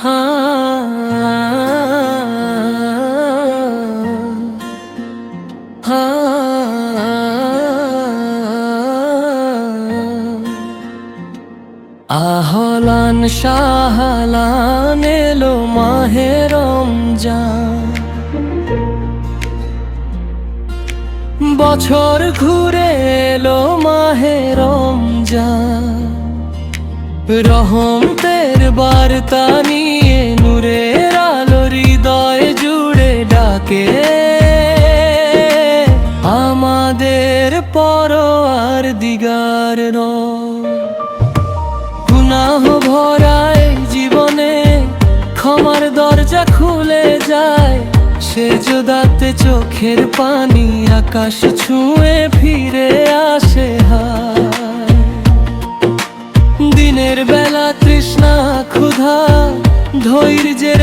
আহলান শাহলান এলো মাহে রমজান, বছর ঘুরে এলো মাহে রমজান। রহমতের বার্তা নিয়ে নূরের আলো হৃদয় জুড়ে ডাকে আমাদের পরওয়ার দিগার রব। গুনাহ ভরায় জীবনে ক্ষমার দরজা খুলে যায়, সেজদাতে চোখের পানি আকাশ ছুঁয়ে ফিরে আসে হায়। দিনের বেলা তৃষ্ণা ক্ষুধা ধৈর্যের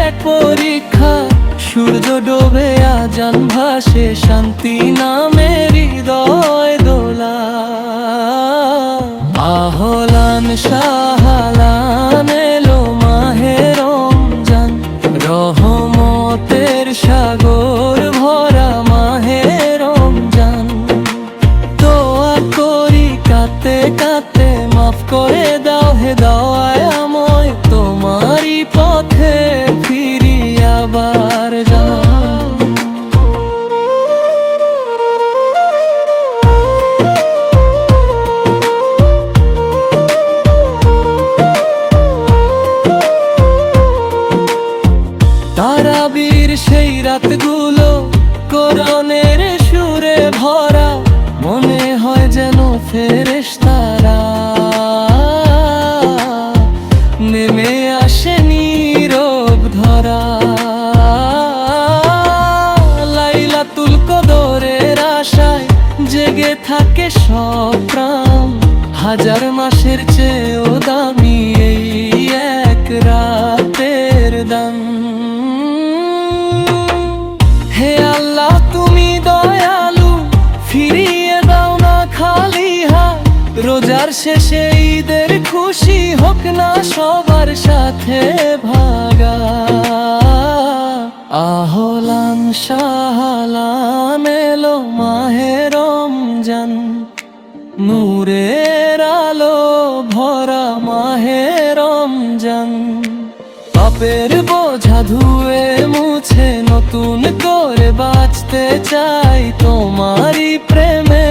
এক পরীক্ষা, সূর্য ডোবে আজান ভাসে শান্তি নামে হৃদয় দোলা। আহলান শাহলান এলো মাহে রমজান, রহমতের সাগর ভরা মাহে রমজান। দোয়া করি কাঁদতে কাঁদতে মাফ করে দাও হে দয়াময়, তোমারই পথে ফিরি আবার যাও। তারাবির সেই রাতগুলো কোরআনের সুরে ভরা, মনে হয় যেন ফেরেশতারা নেমে আসে নীরব ধরা। লাইলাতুল কদরের আশায় জেগে থাকে সব প্রাণ, হাজার মাসের চেয়েও দামি এই এক রাতের দাম। হে আল্লাহ তুমি দয়ালু, ফিরিয়ে দাও না খালি হাত। রোজার শেষে ঈদের খুশি হোক না সবার সাথে ভাগা। আহলান শাহলান এলো মাহে রমজান, নূরের আলো ভরা মাহে রমজান। পাপের বোঝা ধুয়ে মুছে নতুন করে বাঁচতে চাই তোমারই প্রেমে।